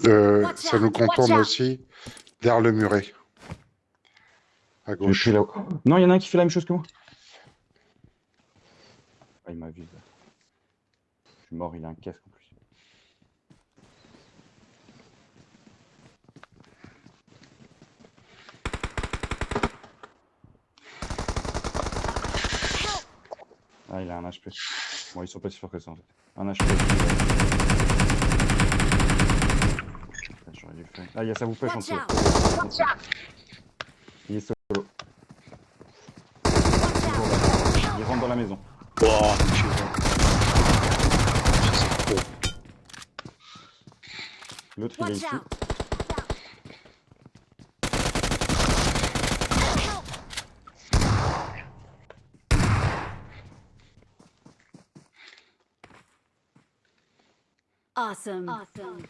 Ça nous contourne aussi vers le muret. À Je gauche. suis là. Non, il y en a un qui fait la même chose que moi. Ah, il m'a vu. Là. Je suis mort, il a un casque en plus. Ah, il a un HP. Bon, ils sont pas si forts que ça en fait. Un HP. J'aurais dû le faire. Ah, il y a sa pêche en dessous. Il est solo. Il rentre dans la maison. Wow, L'autre, il est ici. Awesome. Awesome.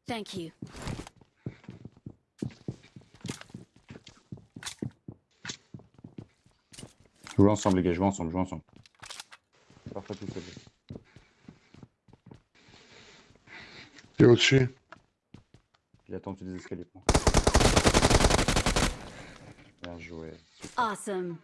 Thank you. Jouez ensemble, les gars, jouez ensemble. Parfois tout seul. T'es au-dessus. Il attend au-dessus des escaliers. Bien joué. Awesome.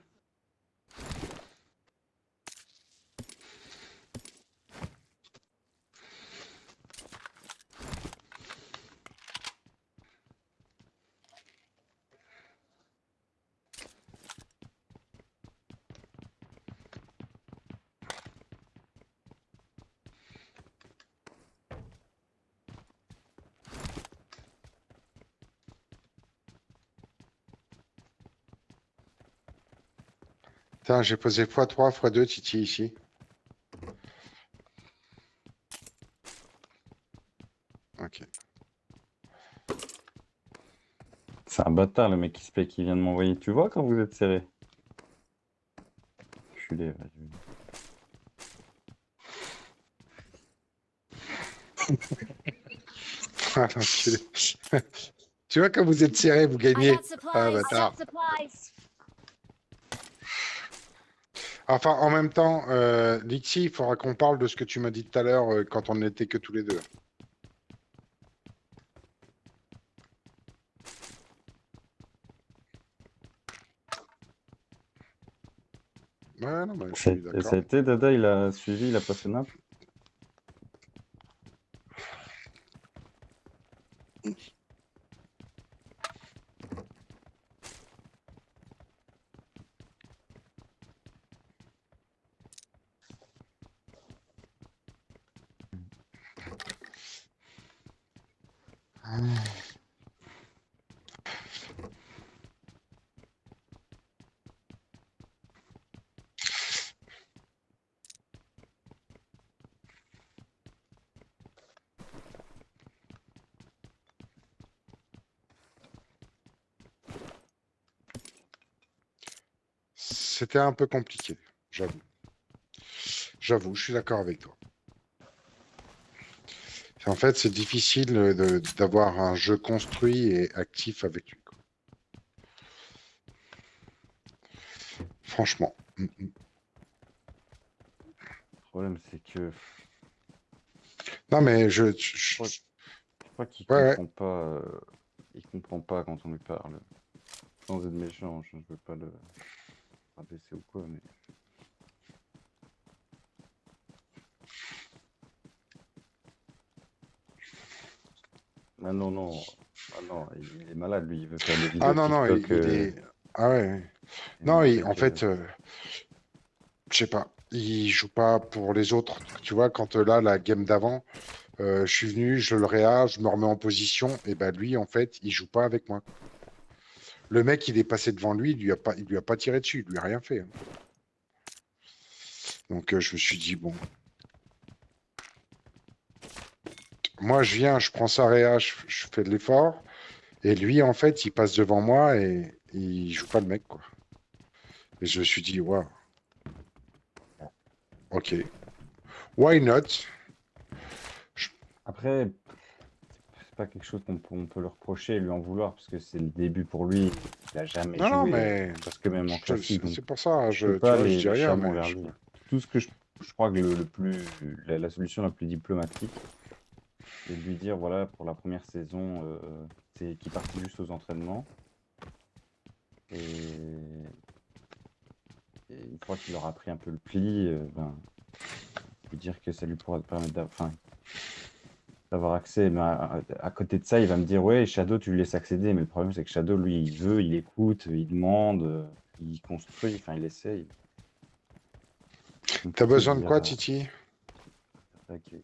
Tiens, j'ai posé x3, x2 Titi ici. Ok. C'est un bâtard, le mec qui se plaît, qui vient de m'envoyer. Tu vois quand vous êtes serré. Culé, vas-y. Ah, l'enculé. Tu vois, quand vous êtes serré, vous gagnez. Ah, bâtard. Enfin, en même temps, Lixi, il faudra qu'on parle de ce que tu m'as dit tout à l'heure quand on n'était que tous les deux. Ouais, non, mais je suis d'accord. Ça a été, Dada, il a suivi, il a passé Naples. C'était un peu compliqué, j'avoue. J'avoue, je suis d'accord avec toi. En fait, c'est difficile d'avoir un jeu construit et actif avec lui, quoi. Franchement. Le problème, c'est que Non, mais je crois qu'il ouais, comprend pas. Il comprend pas quand on lui parle. Sans être méchant, je ne veux pas le rabaisser ou quoi, mais. Ah non, non. Ah non, il est malade, lui. Il veut faire des vidéos Ah non, non, TikTok. il est. Ah ouais. Et Non, montrer en que... fait, je sais pas. Il joue pas pour les autres. Tu vois, quand là, la game d'avant, je suis venu, je le réa, je me remets en position, et ben lui, en fait, il joue pas avec moi. Le mec, il est passé devant lui, il lui a pas tiré dessus, il lui a rien fait, hein. Donc je me suis dit, bon. Moi, je viens, je prends sa réa, je fais de l'effort. Et lui, en fait, il passe devant moi et il joue pas le mec, quoi. Et je me suis dit, waouh, ok. Why not? Après, c'est pas quelque chose on peut le reprocher et lui en vouloir, parce que c'est le début pour lui. Il a jamais Non, non, joué, mais presque même en classique, donc c'est pour ça, je peux tu pas vois, je dis les rien, chambres mais envers lui. Tout ce que je crois que la solution la plus diplomatique, c'est de lui dire, voilà, pour la première saison, c'est qu'il parte juste aux entraînements. Et, et une fois qu'il aura pris un peu le pli, ben, lui dire que ça lui pourra permettre d'avoir accès. Mais à côté de ça, il va me dire, ouais, Shadow, tu lui laisses accéder. Mais le problème, c'est que Shadow, lui, il veut, il écoute, il demande, il construit, enfin, il essaye. C'est t'as compliqué de besoin de dire quoi, Titi? ok,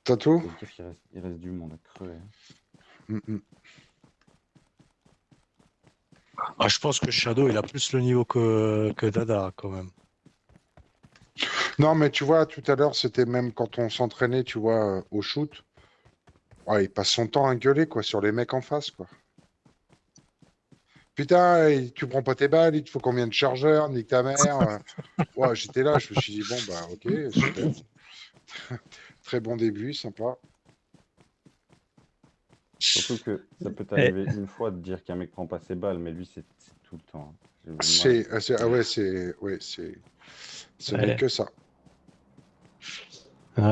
T'as tout? ça veut dire il reste du monde à crever. Mm, mm. Ah, je pense que Shadow, il a plus le niveau que Dada, quand même. Non, mais tu vois, tout à l'heure, c'était même quand on s'entraînait, tu vois, au shoot. Ouais, il passe son temps à gueuler, quoi, sur les mecs en face, quoi. Putain, tu prends pas tes balles, il te faut combien de chargeurs, nique ta mère. Ouais, j'étais là, je me suis dit, bon, bah, ok, super. Très bon début, sympa. Surtout que ça peut Et, t'arriver une fois de dire qu'un mec prend pas ses balles, mais lui, c'est tout le temps, hein. Ah ouais, ce n'est et, que ça.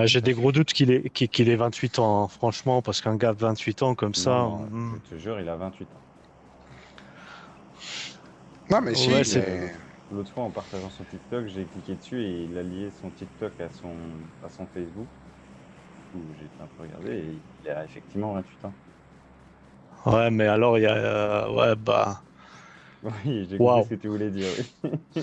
j'ai des gros doutes qu'il ait 28 ans, hein, franchement, parce qu'un gars de 28 ans comme Non, ça, non, je te jure, il a 28 ans. Non, mais ouais, si, Et c'est, mais. l'autre fois, en partageant son TikTok, j'ai cliqué dessus et il a lié son TikTok à son Facebook. Du coup, j'ai été un peu regardé et il a effectivement 28 ans. ouais, mais alors, il y a, ouais, bah, Oui, j'ai compris ce waouh. que tu voulais dire, oui.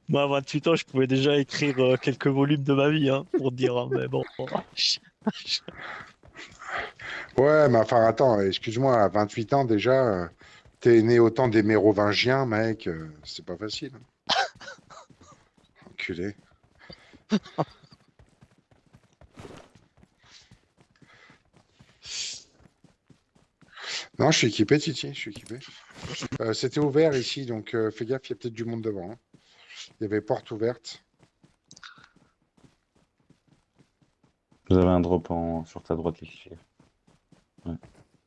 Moi, à 28 ans, je pouvais déjà écrire quelques volumes de ma vie, hein, pour dire, hein, mais bon. Ouais, mais enfin, attends, excuse-moi, à 28 ans déjà, t'es né au temps des Mérovingiens, mec, c'est pas facile, hein. Enculé. Non, je suis équipé, Titi, je suis équipé. C'était ouvert ici, donc fais gaffe, il y a peut-être du monde devant, hein. Il y avait porte ouverte. Vous avez un drop sur ta droite, les clichés. Ouais, un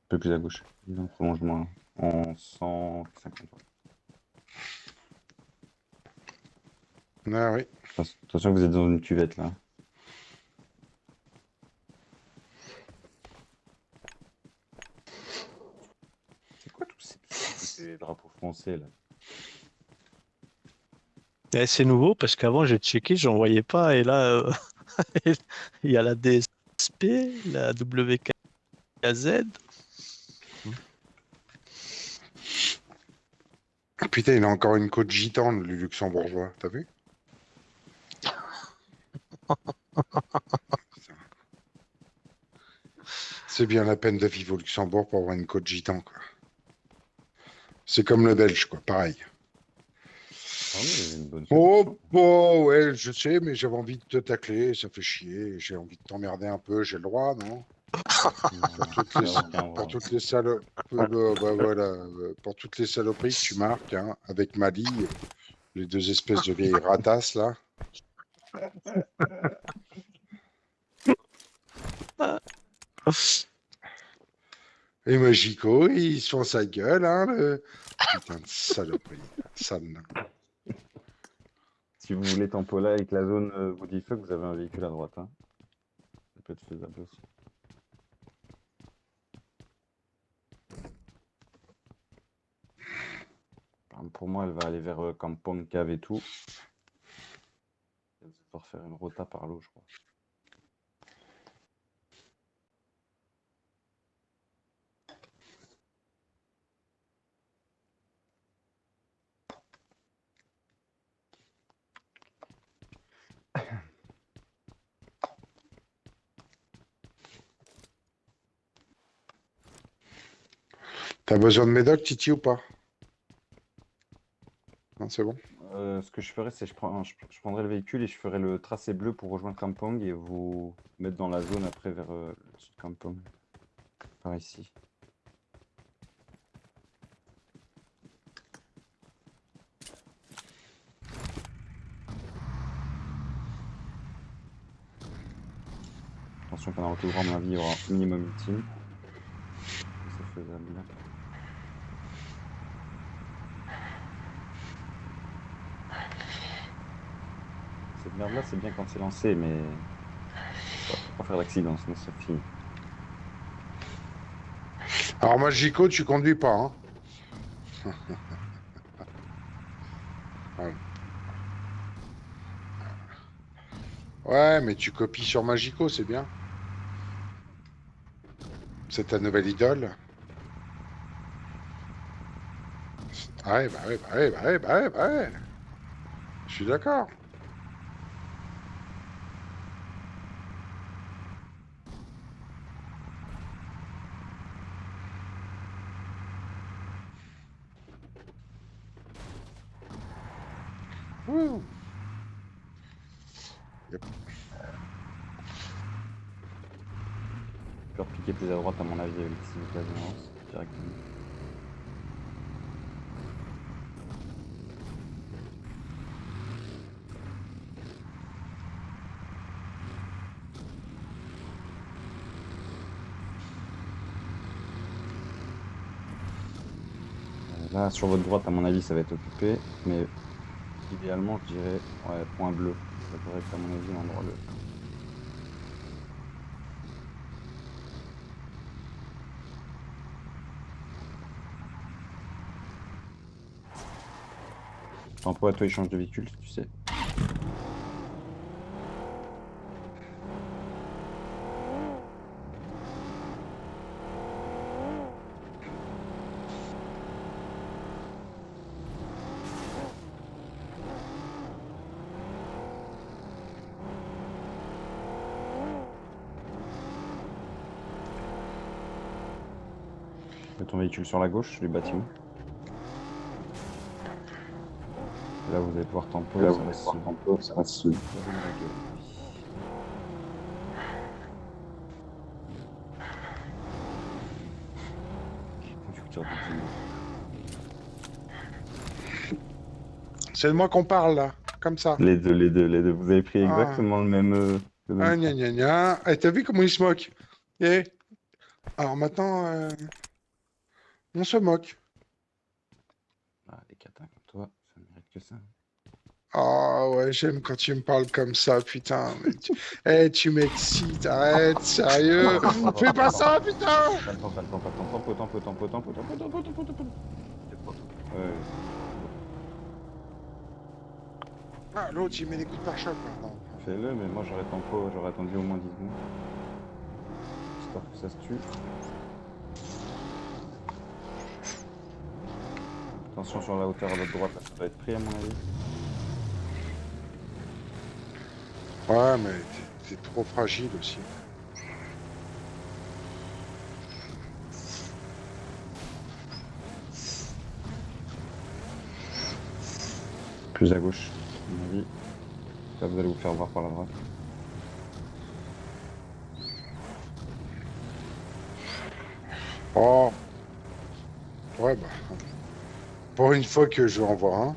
peu plus à gauche. Il y a un prolongement en 150. Ah oui. Attention, vous êtes dans une cuvette là. C'est quoi tous ces drapeaux français là? Et c'est nouveau parce qu'avant, j'ai checké, j'en voyais pas, et là, il y a la DSP, la WKZ. Putain, il a encore une côte gitane, le luxembourgeois, t'as vu? C'est bien la peine de vivre au Luxembourg pour avoir une côte gitane, quoi. C'est comme le belge, quoi, pareil. Ah oui, il y avait une bonne Oh, solution. bon, ouais, je sais, mais j'avais envie de te tacler, ça fait chier. J'ai envie de t'emmerder un peu, j'ai le droit, non? Pour Non, toutes il les, n'y a aucun pour droit. toutes les voilà, pour toutes les saloperies que tu marques, hein, avec Mali, les deux espèces de vieilles ratasses, là. Et Magico, ils se font sa gueule, hein, putain de saloperie. Sale nain. Si vous voulez tampola avec la zone Woody Fuck, vous avez un véhicule à droite, hein. Ça peut être faisable aussi. Pour moi, elle va aller vers Kampong Cave et tout. Elle va devoir faire une rota par l'eau, je crois. T'as besoin de médoc, Titi, ou pas? Non, c'est bon. Ce que je ferais, c'est je prendrais le véhicule et je ferais le tracé bleu pour rejoindre Kampong et vous mettre dans la zone après vers le sud Kampong. Par ici. Attention, pendant le tout droit, à mon avis, il y aura un minimum ultime. C'est faisable. Cette merde-là, c'est bien quand c'est lancé, mais faut pas faire d'accident, sinon ça finit. Alors moi, Jico, tu conduis pas, hein. Ouais. Ouais, mais tu copies sur Magico, c'est bien. C'est ta nouvelle idole. Ah ouais, bah ouais, bah ouais, bah ouais, bah ouais, bah ouais. Je suis d'accord. Ouh. Yep. Je peux repiquer plus à droite, à mon avis, avec ces occasions directement. Là, sur votre droite, à mon avis, ça va être occupé, mais idéalement, je dirais, ouais, point bleu. Ça pourrait être, à mon avis, l'endroit le... Tempo, à toi, il change de véhicule, tu sais. Mets ton véhicule sur la gauche du bâtiment. Là, vous allez pouvoir tempo, Là, ça vous va allez se... voir tantôt, ça va se... la gueule. Du coup, tu retires des îlots. C'est de moi qu'on parle, là. Comme ça. Les deux, les deux, les deux. Vous avez pris Ah, exactement le même ah train. gna gna gna. Eh, t'as vu comment il se moque? Eh. Alors maintenant, on se moque. Ah, les catins comme toi, ça ne mérite que ça. Ah ouais, j'aime quand tu me parles comme ça, putain. Mais eh, tu m'excites, arrête, sérieux. Fais pas ça, putain! Pas le temps, pas le temps, pas le temps. Tempo, tempo, tempo, tempo, tempo, tempo, tempo, tempo. Ouais. Ah, l'autre, il met des coups de pare-choc maintenant. Fais-le, mais moi j'aurais tempo, j'aurais attendu au moins 10 secondes. Histoire que ça se tue. Attention sur la hauteur à votre droite, là, ça va être pris à mon avis. Ouais, mais t'es trop fragile aussi. Plus à gauche, à mon avis. Là, vous allez vous faire voir par la droite. Oh, ouais, bah. Pour une fois que je en vois un. Vous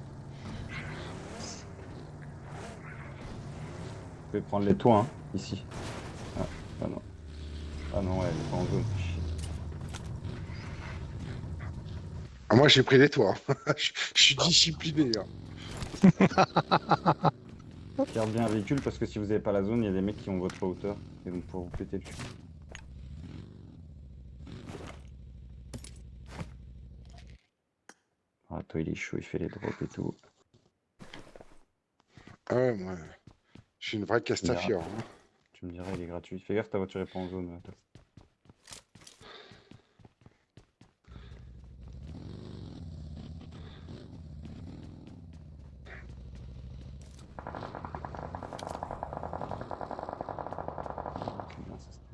pouvez prendre les toits, hein, ici. Ah, ah non. Ah non, ouais, elle est pas en zone. Shit. Ah, moi, j'ai pris les toits. Je suis discipliné, hein. Garde bien un véhicule parce que si vous n'avez pas la zone, il y a des mecs qui ont votre hauteur et donc pour vous péter le cul. Ah, toi, il est chaud, il fait les drops et tout. Ah ouais, moi, je suis une vraie Castafiore, hein. Tu me dirais, il est gratuit. Fais gaffe, ta voiture est pas en zone. Toi. Ok, bien, ça, c'était-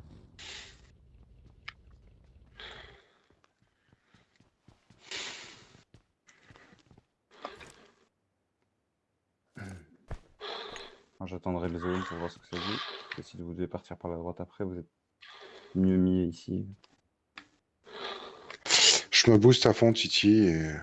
Moi, j'attendrai le zone pour voir ce que ça dit. Parce que si vous devez partir par la droite après, vous êtes mieux mis ici. Je me booste à fond, Titi, et...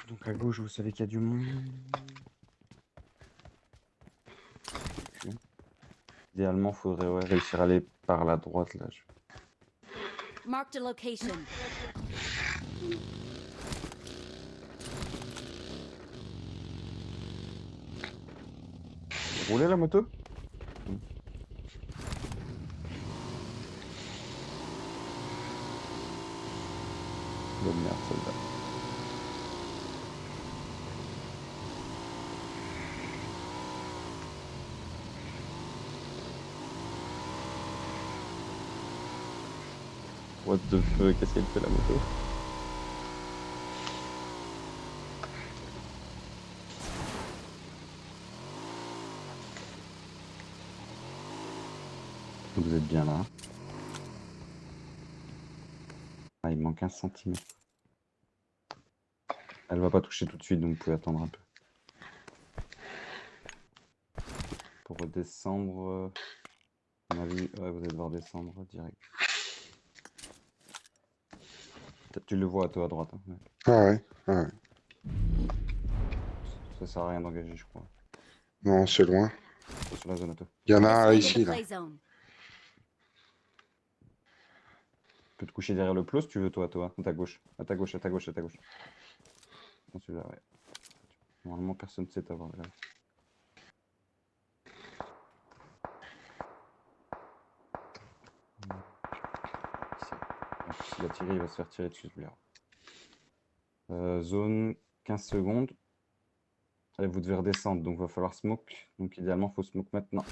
Donc à gauche, vous savez qu'il y a du monde. Ok. Idéalement, faudrait réussir à aller par la droite là. Marked a location. Rouler la moto? Oh merde, celle-là. What the fuck, qu'est-ce qu'elle fait la moto? Vous êtes bien là. Hein. Ah, il manque 1 centimètre. Elle va pas toucher tout de suite, donc vous pouvez attendre un peu. Pour redescendre, à mon avis, ouais, vous allez devoir descendre direct. Tu le vois, toi, à droite. Hein. Ouais. Ah ouais, ah ouais. Ça sert à rien d'engager, je crois. Non, c'est loin. Sur la zone auto. Il y en a un This way ici, to the là. play zone. Tu peux te coucher derrière le plot si tu veux, toi, à ta gauche. À ta gauche, à ta gauche, à ta gauche. Non, celui-là, ouais. Normalement, personne ne sait t'avoir là. S'il a tiré, il va se faire tirer dessus, celui-là. Zone 15 secondes. Allez, vous devez redescendre, donc il va falloir smoke. Donc idéalement, il faut smoke maintenant.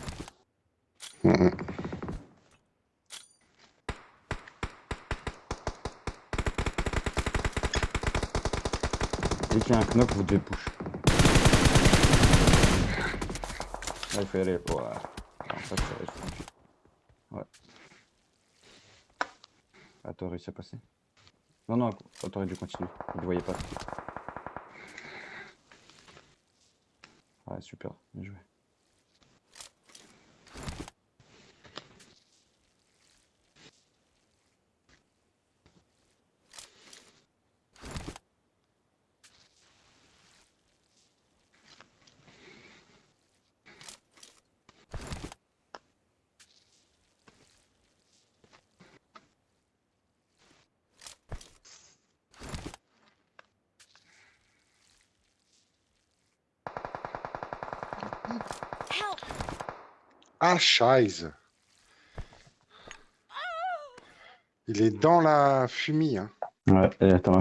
Mhm. Dès qu'il y a un knock, vous devez push. Là, il faut y aller. Ouais. Alors, ça, ouais. Ah, t'as réussi à passer? Non, non, t'aurais dû continuer. Vous ne voyez pas. Ouais, super. Bien joué. Help! Ah, Scheiße. Il est dans la fumée, hein. Ouais, et attends,